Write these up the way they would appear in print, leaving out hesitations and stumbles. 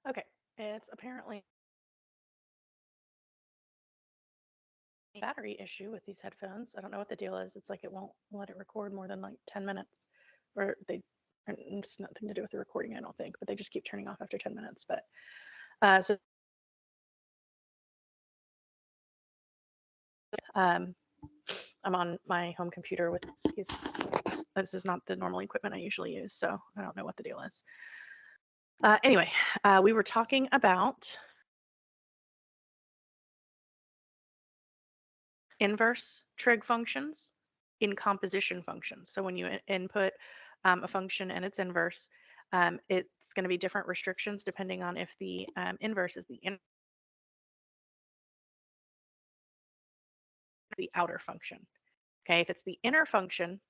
Okay, it's apparently a battery issue with these headphones. I don't know what the deal is. It's like it won't let it record more than like 10 minutes, or it's nothing to do with the recording, I don't think, but they just keep turning off after 10 minutes. But so I'm on my home computer with this is not the normal equipment I usually use, so I don't know what the deal is. Anyway, we were talking about inverse trig functions in composition functions. So when you input a function and its inverse, it's going to be different restrictions depending on if the inverse is the outer function. Okay, if it's the inner function,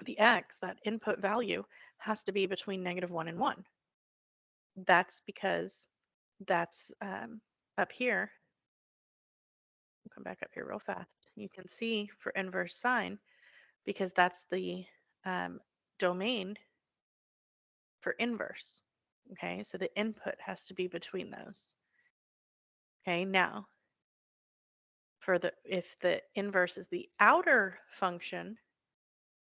the x, that input value, has to be between -1 and 1. That's because that's up here. I'll come back up here real fast. You can see for inverse sine, because that's the domain for inverse. Okay, so the input has to be between those. Okay, now if the inverse is the outer function,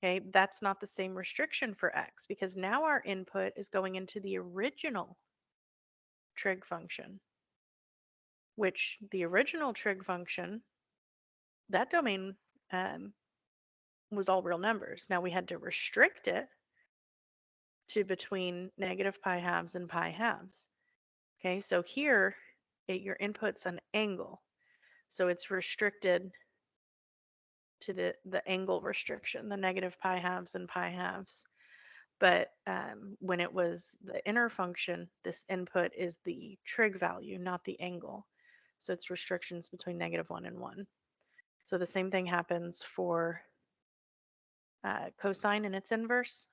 okay, that's not the same restriction for x, because now our input is going into the original trig function, which the original trig function, that domain was all real numbers. Now we had to restrict it to between -pi halves and pi halves. Okay, so here your input's an angle, so it's restricted to the angle restriction, the -pi halves and pi halves. But when it was the inner function, this input is the trig value, not the angle. So it's restrictions between -1 and 1. So the same thing happens for cosine and its inverse,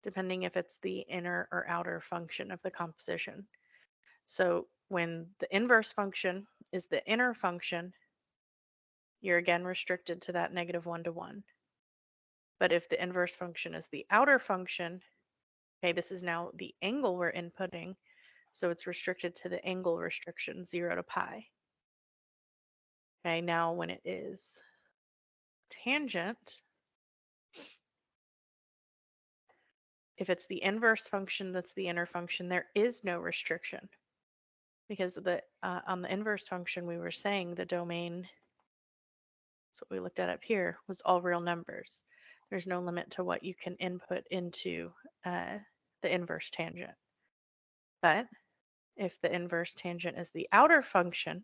depending if it's the inner or outer function of the composition. So when the inverse function is the inner function, you're again restricted to that -1 to 1. But if the inverse function is the outer function, okay, this is now the angle we're inputting, so it's restricted to the angle restriction, 0 to pi. Okay, now when it is tangent, if it's the inverse function that's the inner function, there is no restriction, because on the inverse function we were saying the domain, that's what we looked at up here, was all real numbers. There's no limit to what you can input into the inverse tangent. But if the inverse tangent is the outer function,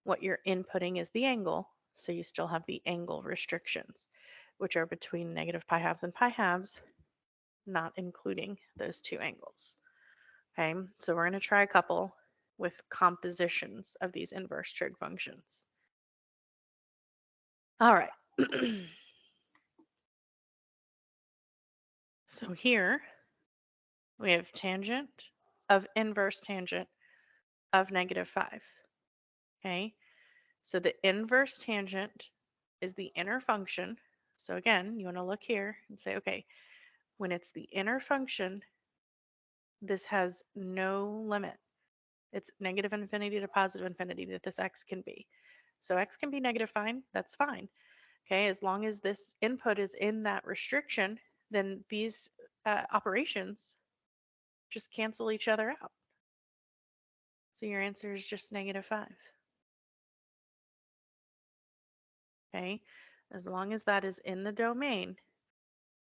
what you're inputting is the angle, so you still have the angle restrictions, which are between -pi halves and pi halves, not including those two angles. Okay, so we're going to try a couple with compositions of these inverse trig functions. All right. So here we have tangent of inverse tangent of -5. Okay, so the inverse tangent is the inner function. So again, you want to look here and say, okay, when it's the inner function, this has no limit. It's -infinity to +infinity that this x can be. So x can be negative, fine, that's fine. Okay, as long as this input is in that restriction, then these operations just cancel each other out. So your answer is just -5. Okay, as long as that is in the domain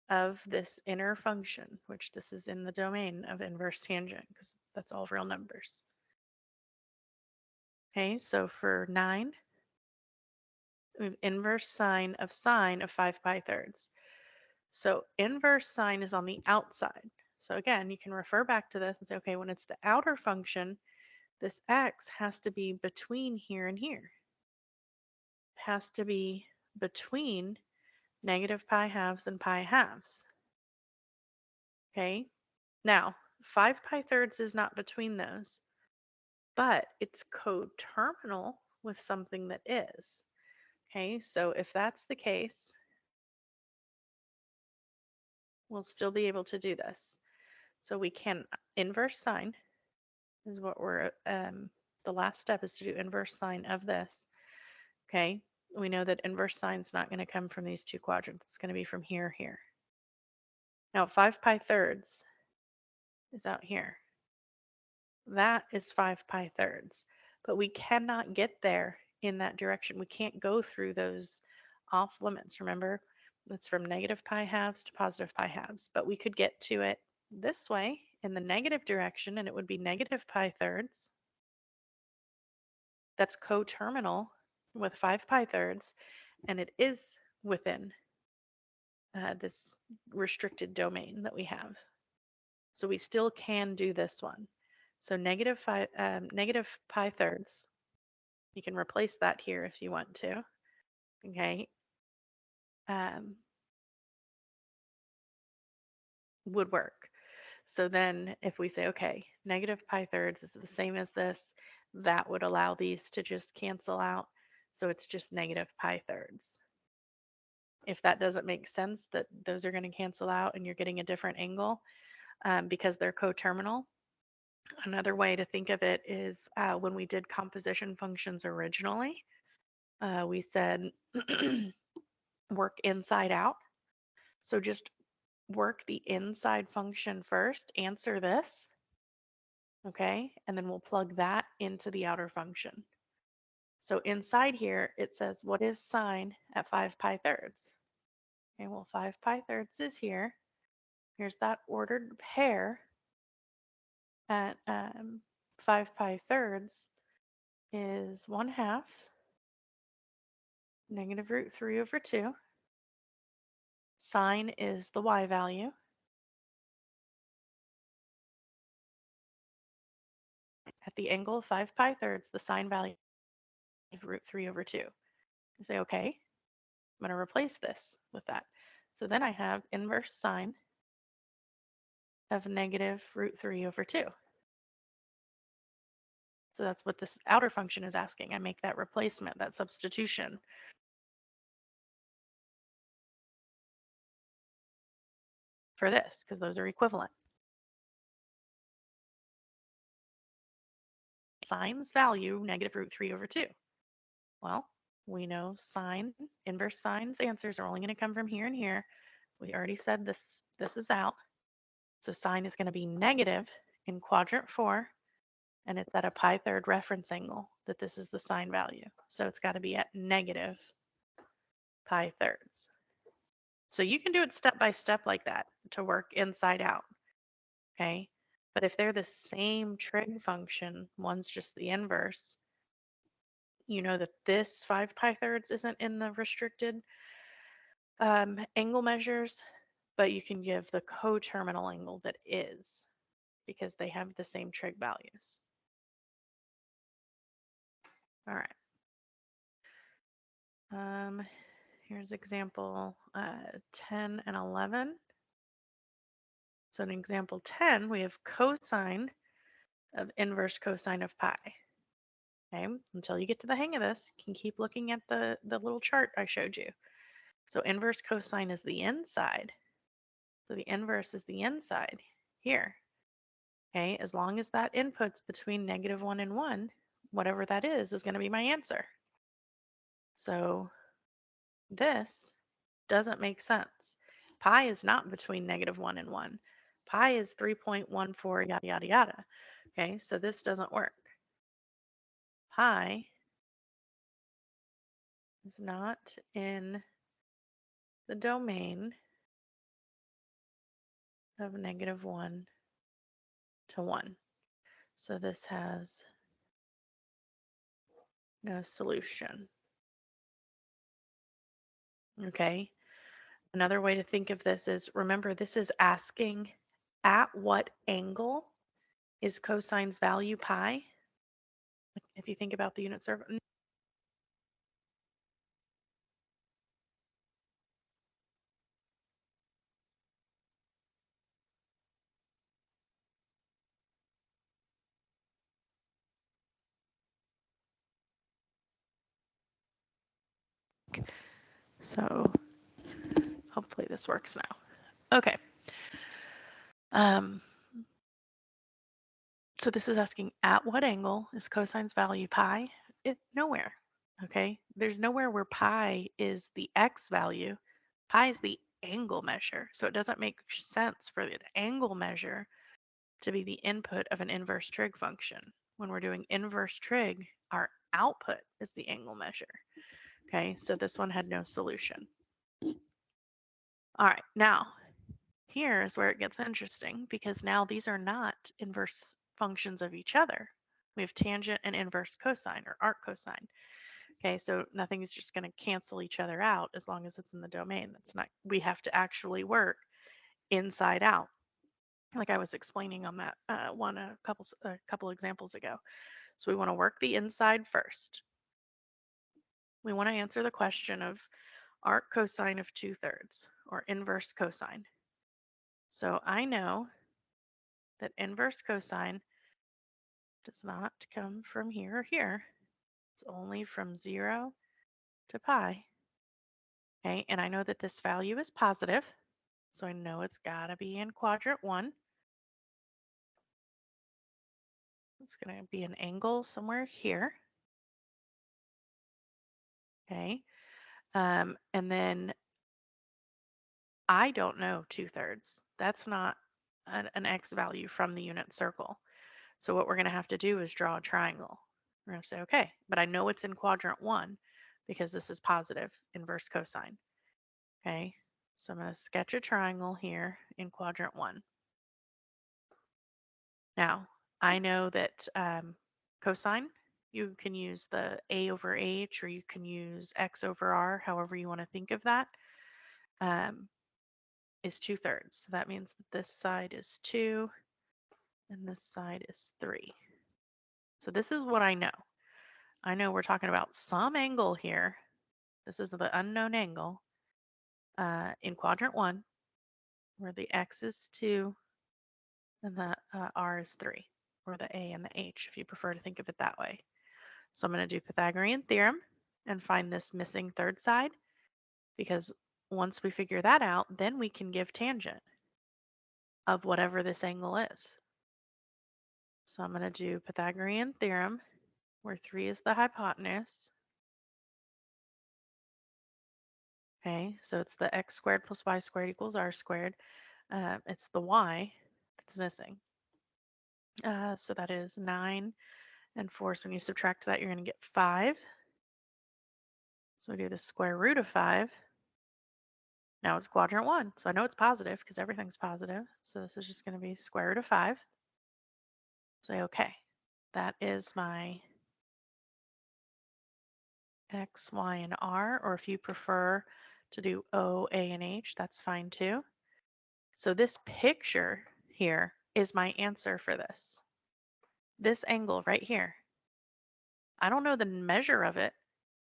of this inner function, which this is in the domain of inverse tangent, because that's all real numbers. Okay, so for 9, we have inverse sine of 5 pi thirds. So inverse sine is on the outside. So again, you can refer back to this and say, okay, when it's the outer function, this x has to be between here and here. It has to be between -pi halves and pi halves. Okay, now 5 pi thirds is not between those, but it's coterminal with something that is. Okay, so if that's the case, we'll still be able to do this. So we can inverse sine is what we're, the last step is to do inverse sine of this. Okay, we know that inverse sine is not going to come from these two quadrants. It's going to be from here, here. Now 5 pi thirds is out here. That is 5 pi thirds. But we cannot get there in that direction. We can't go through those off limits. Remember, it's from negative pi halves to positive pi halves. But we could get to it this way in the negative direction, and it would be negative pi thirds. That's coterminal with 5 pi thirds, and it is within this restricted domain that we have. So we still can do this one. So negative pi thirds, you can replace that here if you want to, okay, would work. So then if we say, okay, negative pi thirds is the same as this, that would allow these to just cancel out. So it's just negative pi thirds. If that doesn't make sense, that those are going to cancel out and you're getting a different angle because they're coterminal. Another way to think of it is when we did composition functions originally, we said work inside out. So just work the inside function first, answer this, okay? And then we'll plug that into the outer function. So inside here, it says, what is sine at 5 pi thirds? Okay, well, 5 pi thirds is here. Here's that ordered pair at 5 pi thirds is 1/2 negative root 3 over 2. Sine is the y value. At the angle of 5 pi thirds, the sine value is root 3 over 2. You say, okay, I'm going to replace this with that. So then I have inverse sine of negative root 3 over 2. So that's what this outer function is asking. I make that replacement, that substitution. For this, because those are equivalent. Sine's value, negative root 3 over 2. Well, we know sine, inverse sine's answers are only going to come from here and here. We already said this is out. So sine is going to be negative in quadrant 4, and it's at a pi third reference angle that this is the sine value. So it's got to be at negative pi thirds. So you can do it step by step like that to work inside out, okay? But if they're the same trig function, one's just the inverse, you know that this 5 pi thirds isn't in the restricted angle measures, but you can give the coterminal angle that is, because they have the same trig values. All right. Here's example 10 and 11. So in example 10, we have cosine of inverse cosine of pi. Okay, until you get to the hang of this, you can keep looking at the little chart I showed you. So inverse cosine is the inside. So the inverse is the inside here. Okay, as long as that input's between -1 and 1, whatever that is going to be my answer. So this doesn't make sense. Pi is not between -1 and 1. Pi is 3.14 yada yada yada. Okay, so this doesn't work. Pi is not in the domain of -1 to 1. So this has no solution. Okay, another way to think of this is, remember, this is asking at what angle is cosine's value pi? If you think about the unit circle. So hopefully this works now. Okay. So this is asking at what angle is cosine's value pi? Nowhere. Okay, there's nowhere where pi is the x value. Pi is the angle measure. So it doesn't make sense for the angle measure to be the input of an inverse trig function. When we're doing inverse trig, our output is the angle measure. Okay, so this one had no solution. All right, now here's where it gets interesting because now these are not inverse functions of each other. We have tangent and inverse cosine or arc cosine. Okay, so nothing's just going to cancel each other out as long as it's in the domain. That's not, we have to actually work inside out, like I was explaining on that one a couple examples ago. So we want to work the inside first. We want to answer the question of arc cosine of 2/3 or inverse cosine. So I know that inverse cosine does not come from here or here. It's only from 0 to pi. Okay, and I know that this value is positive, so I know it's got to be in quadrant 1. It's going to be an angle somewhere here. Okay, and then I don't know 2/3. That's not an x value from the unit circle. So what we're going to have to do is draw a triangle. We're going to say, okay, but I know it's in quadrant 1 because this is positive inverse cosine. Okay, so I'm going to sketch a triangle here in quadrant 1. Now, I know that cosine, you can use the a over h, or you can use x over r, however you want to think of that, is 2/3. So that means that this side is 2 and this side is 3. So this is what I know. I know we're talking about some angle here. This is the unknown angle in quadrant 1, where the x is 2 and the r is 3, or the a and the h, if you prefer to think of it that way. So I'm going to do Pythagorean theorem and find this missing third side, because once we figure that out, then we can give tangent of whatever this angle is. So I'm going to do Pythagorean theorem, where 3 is the hypotenuse. Okay, so it's the x squared plus y squared equals r squared. It's the y that's missing. So that is 9 and 4. So when you subtract that, you're going to get 5. So we do the square root of 5. Now it's quadrant 1, so I know it's positive because everything's positive. So this is just going to be square root of 5. Say, okay, that is my x, y, and r, or if you prefer to do O, A, and H, that's fine too. So this picture here is my answer for this. This angle right here. I don't know the measure of it,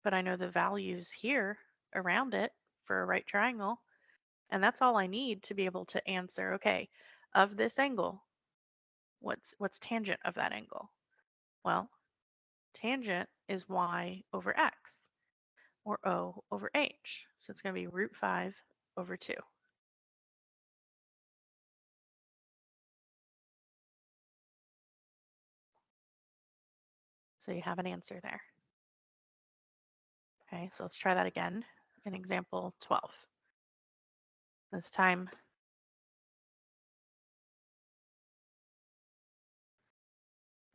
but I know the values here around it for a right triangle. And that's all I need to be able to answer, okay, of this angle, what's tangent of that angle? Well, tangent is y over x, or O over h. So it's going to be root 5 over 2. So you have an answer there. Okay, so let's try that again in example 12. This time,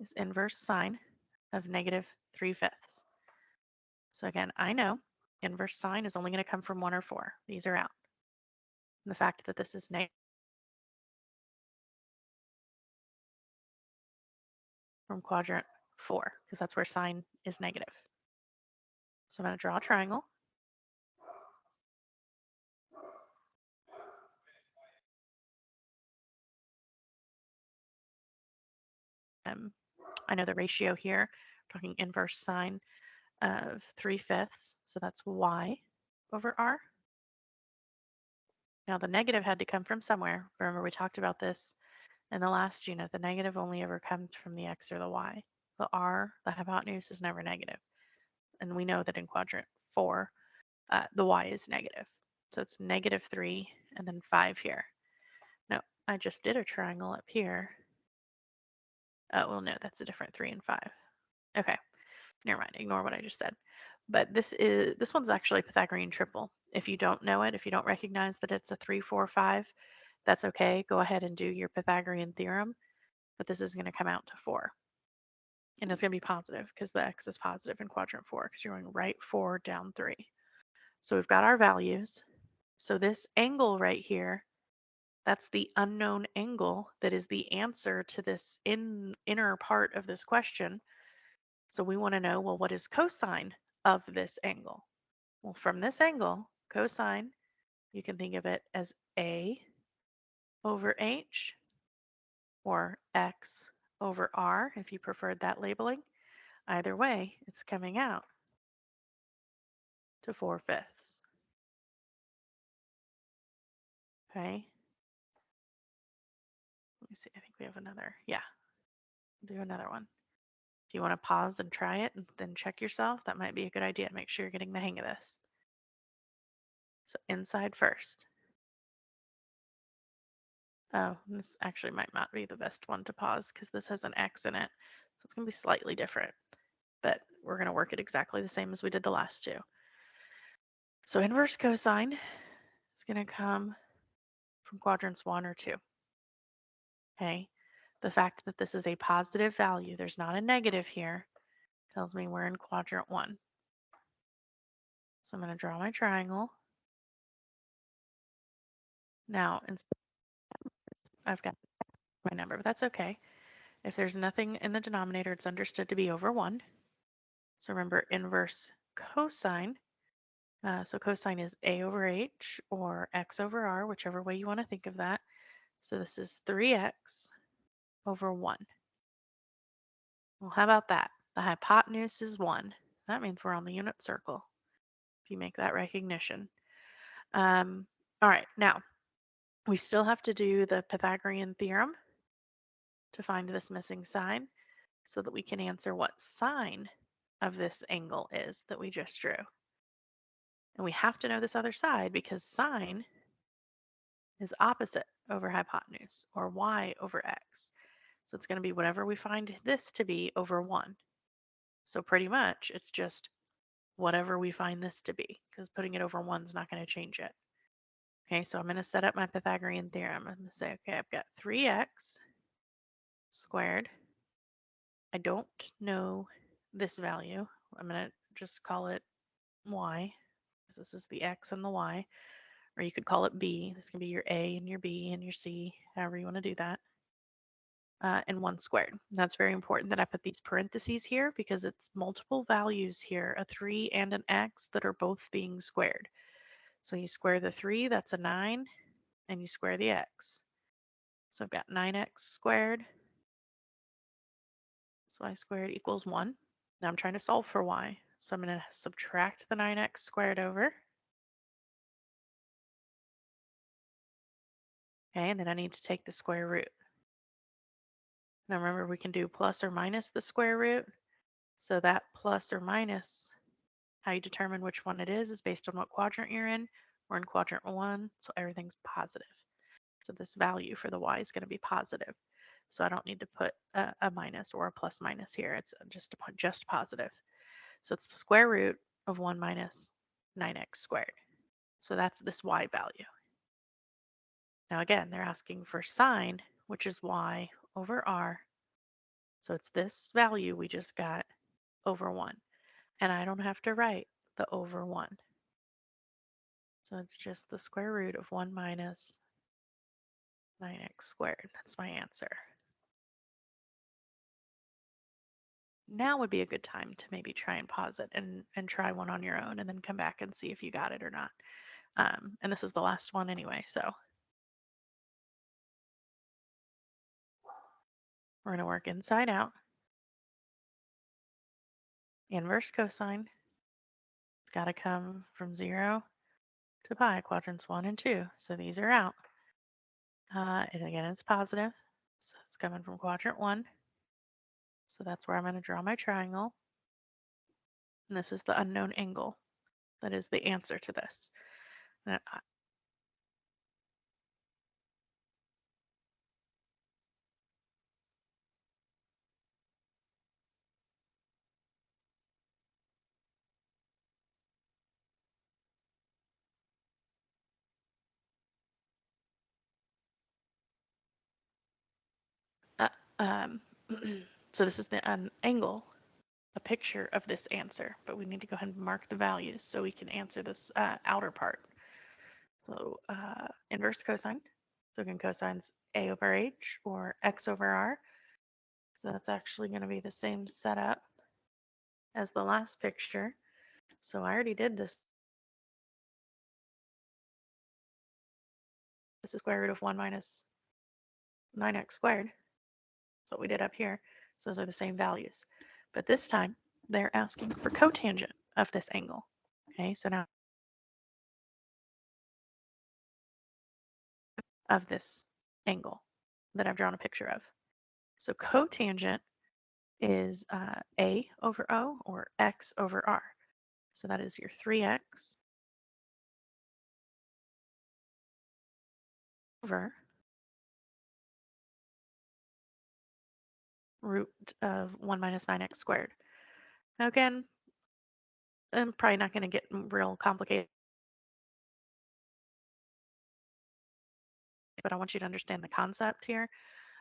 is inverse sine of negative 3/5. So again, I know inverse sine is only going to come from 1 or 4. These are out. And the fact that this is negative from quadrant 4, because that's where sine is negative. So I'm going to draw a triangle. I know the ratio here, we're talking inverse sine of 3/5, so that's y over r. Now the negative had to come from somewhere. Remember, we talked about this in the last unit. The negative only ever comes from the x or the y. The r, the hypotenuse, is never negative. And we know that in quadrant 4, the y is negative. So it's negative 3 and then 5 here. Now, I just did a triangle up here. Well, no, that's a different 3 and 5. Okay, never mind. Ignore what I just said. But this one's actually a Pythagorean triple. If you don't know it, if you don't recognize that it's a 3, 4, 5, that's okay. Go ahead and do your Pythagorean theorem. But this is going to come out to 4. And it's going to be positive because the x is positive in quadrant 4 because you're going right 4 down 3. So we've got our values. So this angle right here, that's the unknown angle that is the answer to this inner part of this question. So we want to know, well, what is cosine of this angle? Well, from this angle, cosine, you can think of it as a over h or x over r if you preferred that labeling. Either way, it's coming out to 4/5. Okay. Let me see. I think we have another. Yeah, do another one. If you want to pause and try it and then check yourself, that might be a good idea. Make sure you're getting the hang of this. So inside first. Oh, this actually might not be the best one to pause because this has an X in it. So it's going to be slightly different, but we're going to work it exactly the same as we did the last two. So inverse cosine is going to come from quadrants 1 or 2. Okay. The fact that this is a positive value, there's not a negative here, tells me we're in quadrant 1. So I'm going to draw my triangle. Now, I've got my number, but that's okay. If there's nothing in the denominator, it's understood to be over 1. So remember inverse cosine. So cosine is a over h or x over r, whichever way you want to think of that. So this is 3x over 1. Well, how about that? The hypotenuse is 1. That means we're on the unit circle, if you make that recognition. All right, now we still have to do the Pythagorean theorem to find this missing sine so that we can answer what sine of this angle is that we just drew. And we have to know this other side because sine is opposite over hypotenuse, or y over x. So it's going to be whatever we find this to be over 1. So pretty much it's just whatever we find this to be, because putting it over 1 is not going to change it. Okay, so I'm going to set up my Pythagorean theorem. I'm going to say, okay, I've got 3x squared. I don't know this value. I'm going to just call it y, because this is the x and the y. Or you could call it b. This can be your a and your b and your c, however you want to do that. And 1 squared. That's very important that I put these parentheses here because it's multiple values here, a 3 and an x that are both being squared. So you square the 3, that's a 9, and you square the x. So I've got 9x squared. So y squared equals 1. Now I'm trying to solve for y. So I'm going to subtract the 9x squared over. Okay, and then I need to take the square root. Now remember, we can do plus or minus the square root. So that plus or minus, how you determine which one it is based on what quadrant you're in. We're in quadrant 1, so everything's positive. So this value for the y is going to be positive. So I don't need to put a minus or a plus minus here. It's just positive. So it's the square root of 1 minus 9x squared. So that's this y value. Now again, they're asking for sine, which is y over r. So it's this value we just got over 1. And I don't have to write the over 1. So it's just the square root of 1 minus 9x squared. That's my answer. Now would be a good time to maybe try and pause it and try one on your own and then come back and see if you got it or not. And this is the last one anyway, so we're going to work inside out. Inverse cosine. It's got to come from 0 to pi, quadrants 1 and 2. So these are out. And again, it's positive. So it's coming from quadrant 1. So that's where I'm going to draw my triangle. And this is the unknown angle. That is the answer to this. And Um, so this is an angle, a picture of this answer, but we need to go ahead and mark the values so we can answer this outer part. So inverse cosine. So again, cosine's a over h or x over r. So that's actually going to be the same setup as the last picture. So I already did this. This is square root of 1 minus 9x squared. That's what we did up here. So those are the same values. But this time, they're asking for cotangent of this angle. Okay, so now of this angle that I've drawn a picture of. So cotangent is a over o or x over r. So that is your 3x over root of 1 minus 9x squared. Now again, I'm probably not going to get real complicated, but I want you to understand the concept here.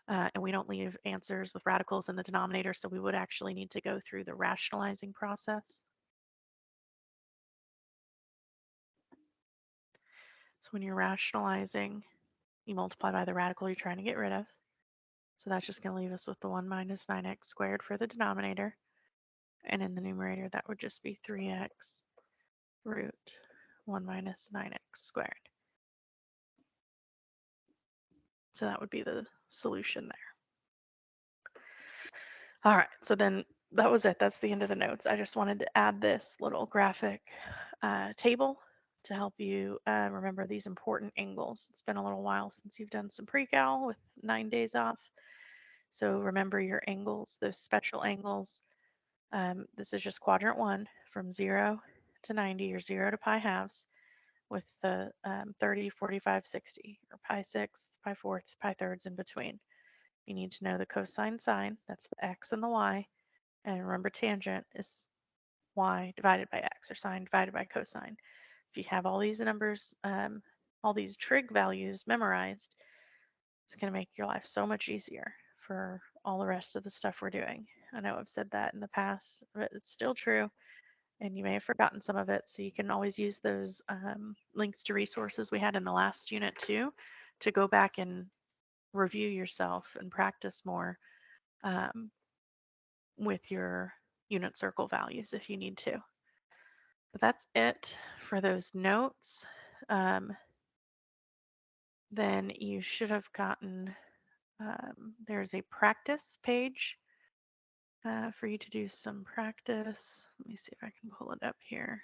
And we don't leave answers with radicals in the denominator, so we would actually need to go through the rationalizing process. So when you're rationalizing, you multiply by the radical you're trying to get rid of. So that's just going to leave us with the 1 minus 9x squared for the denominator. And in the numerator, that would just be 3x root 1 minus 9x squared. So that would be the solution there. All right, so then that was it. That's the end of the notes. I just wanted to add this little graphic table to help you remember these important angles. It's been a little while since you've done some pre-cal with 9 days off. So remember your angles, those special angles. This is just quadrant 1 from 0 to 90 or 0 to pi halves with the 30, 45, 60 or pi sixths, pi fourths, pi thirds in between. You need to know the cosine sine, that's the x and the y. And remember tangent is y divided by x or sine divided by cosine. If you have all these numbers, all these trig values memorized, it's going to make your life so much easier for all the rest of the stuff we're doing. I know I've said that in the past, but it's still true. And you may have forgotten some of it. So you can always use those links to resources we had in the last unit too, to go back and review yourself and practice more with your unit circle values if you need to. But that's it for those notes. Then you should have gotten, there's a practice page for you to do some practice. Let me see if I can pull it up here.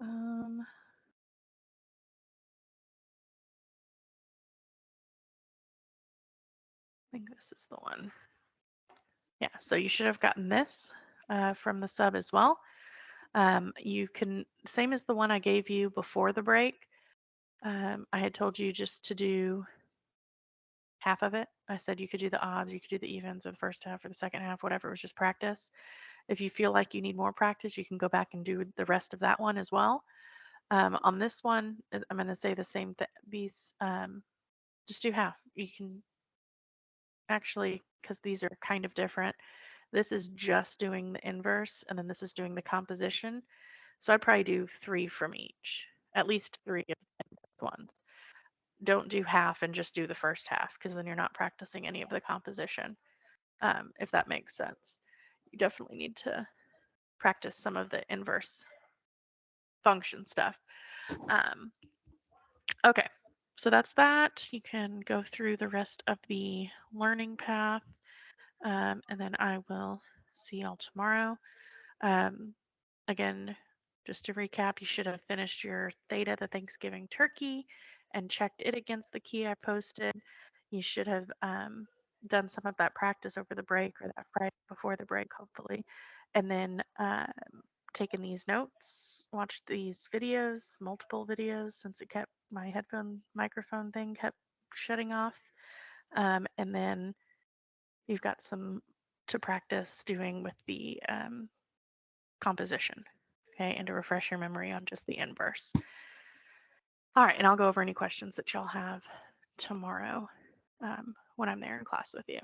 I think this is the one. Yeah, so you should have gotten this from the sub as well. You can, same as the one I gave you before the break, I had told you just to do half of it. I said you could do the odds, you could do the evens or the first half or the second half, whatever, it was just practice. If you feel like you need more practice, you can go back and do the rest of that one as well. On this one, I'm going to say the same thing. These, just do half. You can actually, because these are kind of different, this is just doing the inverse, and then this is doing the composition. So I'd probably do 3 from each, at least 3 of the ones. Don't do half and just do the first half, because then you're not practicing any of the composition, if that makes sense. You definitely need to practice some of the inverse function stuff. Okay, so that's that. You can go through the rest of the learning path, and then I will see y'all tomorrow. Again, just to recap, you should have finished your theta, the Thanksgiving turkey, and checked it against the key I posted. You should have done some of that practice over the break or that Friday before the break, hopefully. And then taken these notes, watched these videos, multiple videos, since it kept my headphone microphone thing kept shutting off. And then you've got some to practice doing with the composition, okay, and to refresh your memory on just the inverse. All right, and I'll go over any questions that y'all have tomorrow. when I'm there in class with you.